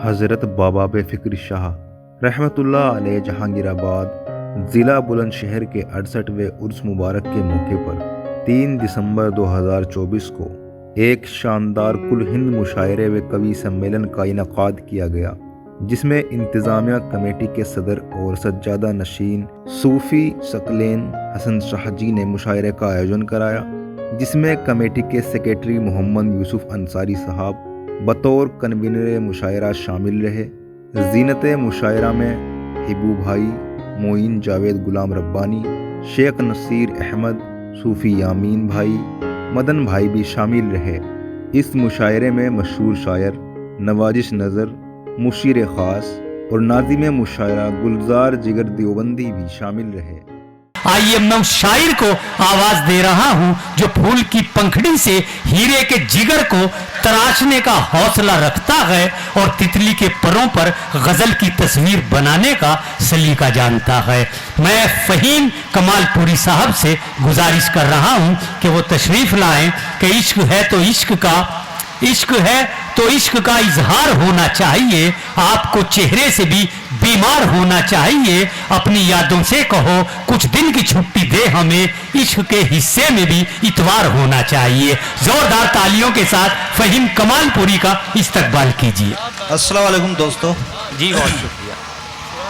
हज़रत बाबा बेफ़िक्र शाह रहमतुल्लाह अलैह जहांगीराबाद ज़िला बुलंदशहर के 68वें उर्स मुबारक के मौके पर 3 दिसंबर 2024 को एक शानदार कुल हिंद मुशायरे व कवि सम्मेलन का इनकाद किया गया, जिसमें इंतज़ामिया कमेटी के सदर और सज्जादा नशीन सूफ़ी सकलेन हसन शाह जी ने मुशायरे का आयोजन कराया, जिसमें कमेटी के सेक्रेटरी मोहम्मद यूसुफ अंसारी साहब बतौर कन्वीनर मुशायरा शामिल रहे। ज़ीनत मुशायरा में हिबू भाई, मोइन जावेद गुलाम रब्बानी, शेख नसीर अहमद, सूफ़ी यामीन भाई, मदन भाई भी शामिल रहे। इस मुशायरे में मशहूर शायर नवाजिश नज़र, मुशीर ख़ास और नाज़िम मुशायरा गुलजार जिगर देवबंदी भी शामिल रहे। आइए मैं उस शायर को आवाज दे रहा हूं जो फूल की पंखड़ी से हीरे के जिगर को तराशने का हौसला रखता है और तितली के परों पर गजल की तस्वीर बनाने का सलीका जानता है। मैं फ़हीम कमालपुरी साहब से गुजारिश कर रहा हूं कि वो तशरीफ लाएं कि इश्क है तो इश्क का इजहार होना चाहिए, आपको चेहरे से भी बीमार होना चाहिए। अपनी यादों से कहो कुछ दिन की छुट्टी दे हमें, इश्क के हिस्से में भी इतवार होना चाहिए। जोरदार तालियों के साथ फ़हीम कमालपुरी का इस्तकबाल कीजिए। अस्सलाम वालेकुम दोस्तों। जी बहुत शुक्रिया।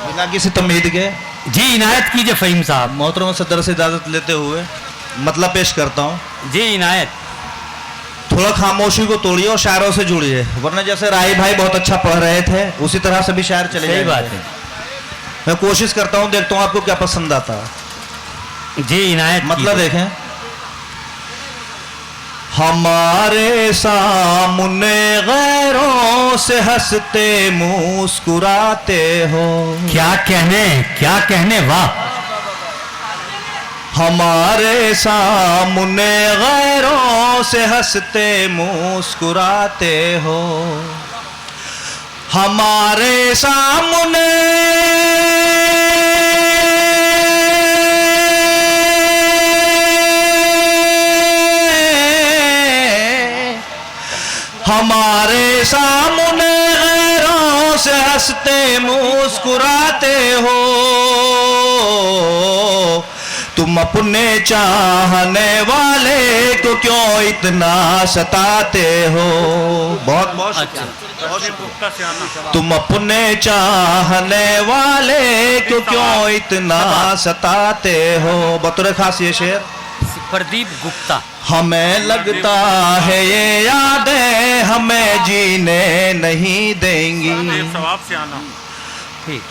बिना किसी तमीद के जी इनायत कीजिए फ़हीम साहब। मोहतरम सदर से इजाज़त लेते हुए मतलब पेश करता हूँ। जी इनायत। थोड़ा खामोशी को तोड़िए और शायरों से जुड़िए, वरना जैसे राय भाई बहुत अच्छा पढ़ रहे थे उसी तरह से भी शायर चले जाएंगे। सही बात है। मैं कोशिश करता हूँ, देखता हूँ आपको क्या पसंद आता है। जी इनायत। मतलब देखें, हमारे सामने गैरों से हंसते मुस्कुराते हो। क्या कहने वाह। हमारे सामने गैरों से हंसते मुस्कुराते हो, हमारे सामने गैरों से हंसते मुस्कुराते हो। तुम अपने चाहने वाले को क्यों इतना सताते हो। बहुत बहुत अच्छा। तुम अपने चाहने वाले को क्यों इतना सताते हो। बतौर खास ये शेर प्रदीप गुप्ता। हमें लगता है ये यादें हमें जीने नहीं देंगी।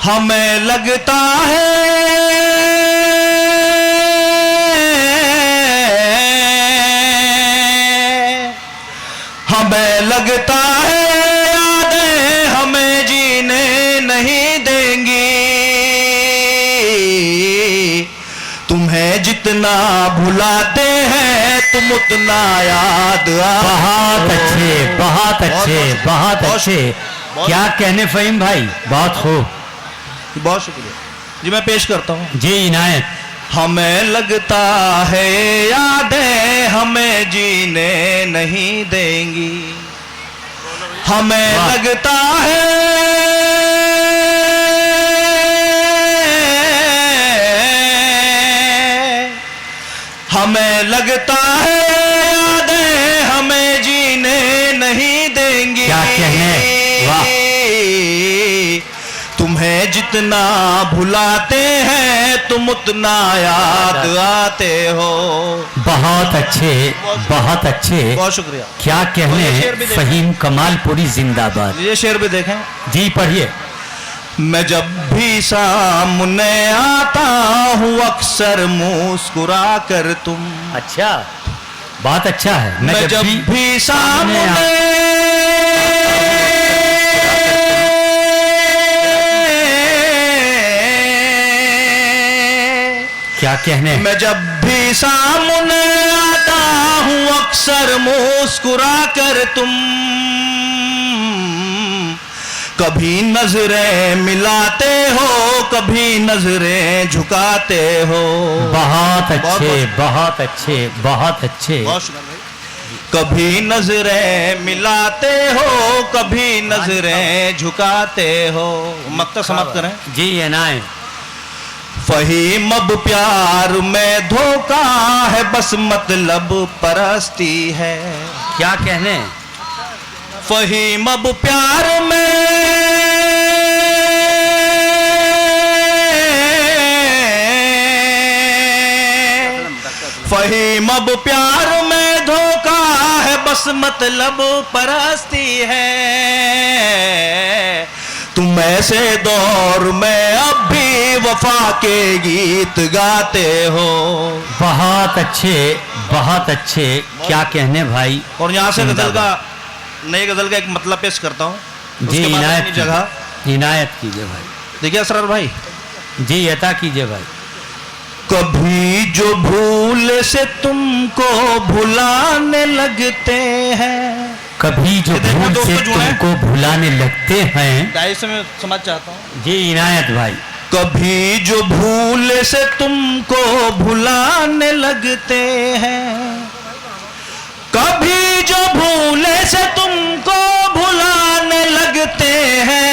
हमें लगता है यादें हमें जीने नहीं देंगी। तुम्हें जितना भुलाते हैं तुम उतना याद बहुत अच्छे। क्या कहने फ़हीम भाई, बहुत खूब। बहुत शुक्रिया जी। मैं पेश करता हूँ। जी इनायत। हमें लगता है यादें हमें जीने नहीं देंगी। हमें लगता है यादें हमें जीने नहीं देंगी। क्या कहने वाह। तुम्हें जितना भुलाते हैं तुम उतना याद आते हो। बहुत अच्छे। बहुत शुक्रिया। क्या कहने फ़हीम कमालपुरी जिंदाबाद। ये शेर भी देखें। जी पढ़िए। मैं जब भी सामने आता हूँ अक्सर मुस्कुरा कर तुम। अच्छा, बहुत अच्छा है। मैं जब भी सामने क्या कहने। मैं जब भी सामने आता हूँ अक्सर मुस्कुरा कर तुम। कभी नजरें मिलाते हो कभी नजरें झुकाते हो। बहुत अच्छे। कभी नजरें मिलाते हो, कभी नजरें झुकाते हो। मक्ता समाप्त करें। जी इनायत। फहीम अब प्यार में धोखा है, बस मतलब परस्ती है। क्या कहने? फहीम अब प्यार में फहीम अब प्यार में धोखा है, बस मतलब परस्ती है। तुम ऐसे दौर में अब भी वफा के गीत गाते हो। बहुत अच्छे, बहुत अच्छे। क्या कहने भाई। और यहाँ से गजल का, नई गजल का एक मतलब पेश करता हूँ। जी इनायत जगह इनायत कीजिए भाई। देखिए असरार भाई, जी अता कीजिए भाई। कभी जो भूल से तुमको भुलाने लगते हैं, कभी जो देखो भूल दोस्तों से जो है। तुमको भुलाने लगते हैं। दाई से मैं समझ चाहता हूँ। जी इनायत भाई। कभी जो भूल से तुमको भुलाने लगते हैं, कभी जो भूल से तुमको भुलाने लगते हैं,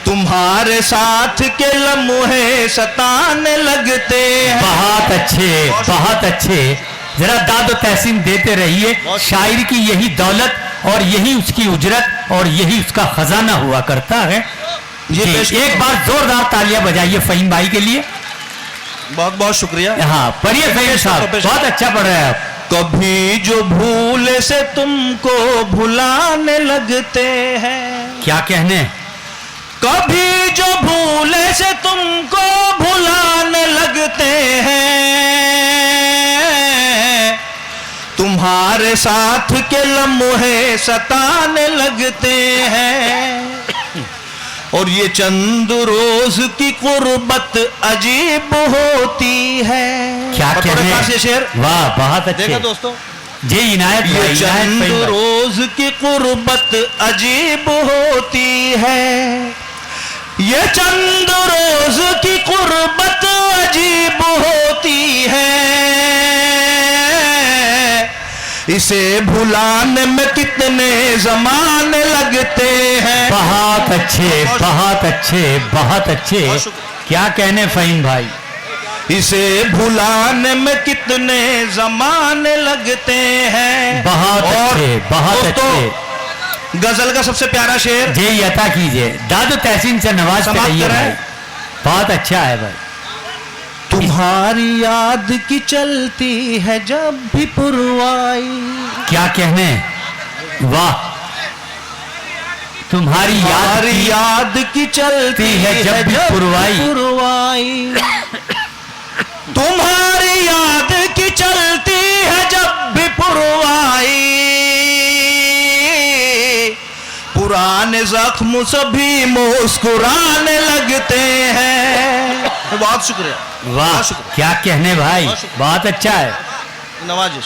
तुम्हारे साथ के लम्हे सताने लगते हैं। बहुत अच्छे, बहुत अच्छे। जरा दाद व तहसीन देते रहिए। शायर की यही दौलत और यही उसकी उजरत और यही उसका खजाना हुआ करता है। ये जी, पेश एक बार जोरदार तालियां बजाइए फहीम भाई के लिए। बहुत बहुत शुक्रिया। हाँ पढ़िए फहीम साहब, बहुत अच्छा पढ़ रहे हैं आप। कभी जो भूल से तुमको भुलाने लगते हैं, क्या कहने? कभी जो भूल से तुमको भुलाने लगते हैं, तुम्हारे साथ के लम्हे सताने लगते हैं। और ये चंद रोज की कुर्बत अजीब होती है। क्या कहने? ये शेर वाह बहुत अच्छे। देखो दोस्तों, जी इनायत ये भाई, इनायत चंद फहीम भाई। रोज की कुर्बत अजीब होती है, ये चंद रोज की कुर्बत अजीब होती है। इसे भुलाने में कितने जमाने लगते हैं। बहुत अच्छे, बहुत अच्छे, बहुत अच्छे। क्या कहने फहीम भाई। इसे भुलाने में कितने जमाने लगते हैं। बहुत अच्छे, बहुत दोस्तों, अच्छे। गजल का सबसे प्यारा शेर जी अता कीजिए। दादो तहसीन से नवाज समाप्त रहिए करें। भाई। बहुत अच्छा है भाई। तुम्हारी याद की चलती है जब भी पुरवाई। क्या कहने? वाह। तुम्हारी याद की चलती है जब भी पुरवाई। तुम्हारी याद की चलती है जब भी पुरवाई। पुराने जख्म सभी मुस्कुराने लगते हैं। बहुत शुक्रिया। वाह क्या कहने भाई, बहुत अच्छा है। नवाजिश।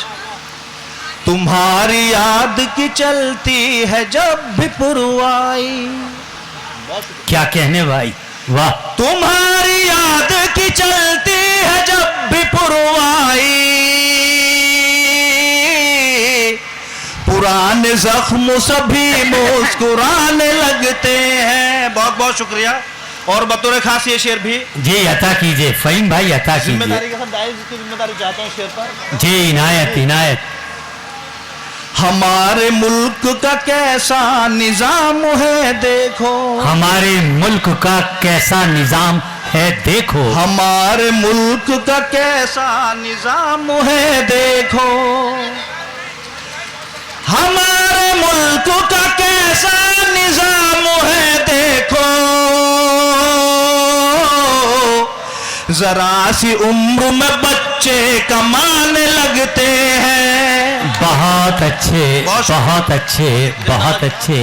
तुम्हारी याद की चलती है जब भी पुरवाई। क्या कहने भाई, वाह। तुम्हारी याद की चलती है जब भी पुरवाई। पुराने जख्म सभी मुस्कुराने लगते हैं। बहुत बहुत शुक्रिया। और बतौर खास ये शेर भी जी अता कीजिए फहीम भाई, अता कीजिए। जिम्मेदारी के साथ दायित्व की जिम्मेदारी चाहता हूँ शेर पर। जी इनायत, इनायत। हमारे मुल्क का कैसा निजाम है देखो। हमारे मुल्क का कैसा निजाम है देखो। हमारे मुल्क का कैसा निजाम है देखो। हमारे मुल्क का कैसा निजाम है देखो। जरा सी उम्र में बच्चे कमाने लगते हैं। बहुत अच्छे, बहुत अच्छे, बहुत अच्छे।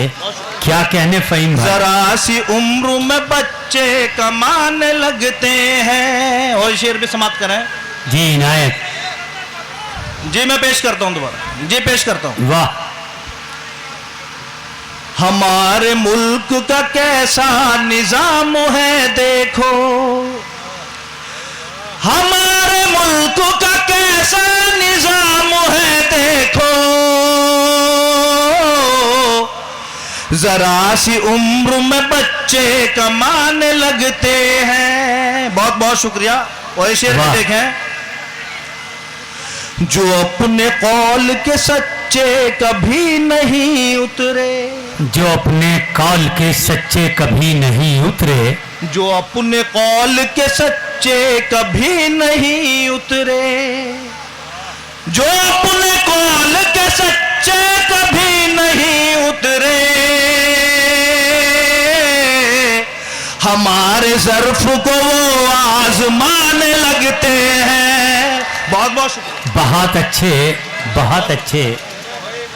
क्या कहने फहीम भाई। जरा सी उम्र में बच्चे कमाने लगते हैं। और शेर भी समाप्त करें। जी इनायत। जी मैं पेश करता हूं दोबारा। जी पेश करता हूं। वाह। हमारे मुल्क का कैसा निजाम है देखो। हमारे मुल्क का कैसा कैसा निजाम है देखो, जरा सी उम्र में बच्चे कमाने लगते हैं। बहुत बहुत शुक्रिया। और ये शेर भी वाह। देखें, जो अपने कौल के सच्चे कभी नहीं उतरे, जो अपने कौल के सच्चे कभी नहीं उतरे, जो अपने कौल के सच्चे कभी नहीं उतरे, जो अपने कौल के सच्चे कभी नहीं उतरे, हमारे ज़र्फ को वो आजमाने लगते हैं। बहुत बहुत शुक्रिया। बहुत अच्छे, बहुत अच्छे,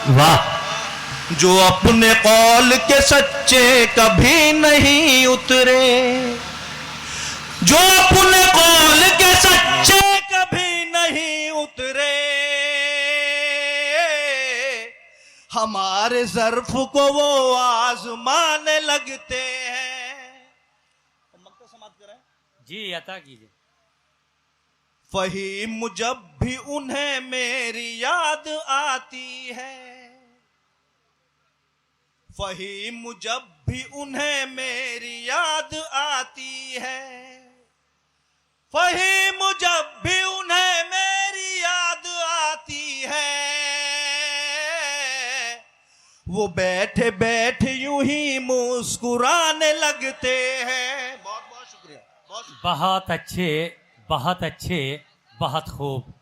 वाह। जो अपने कौल के सच्चे कभी नहीं उतरे, जो अपने कौल के सच्चे कभी नहीं उतरे, हमारे ज़र्फ को वो आजमाने लगते हैं। समाप्त करें। जी अता कीजिए। फहीम जब भी उन्हें मेरी याद आती है, फहीम जब भी उन्हें मेरी याद आती है, फहीम जब भी उन्हें मेरी याद आती है, वो बैठे बैठे यूं ही मुस्कुराने लगते हैं। बहुत बहुत शुक्रिया। बहुत अच्छे, बहुत अच्छे, बहुत खूब।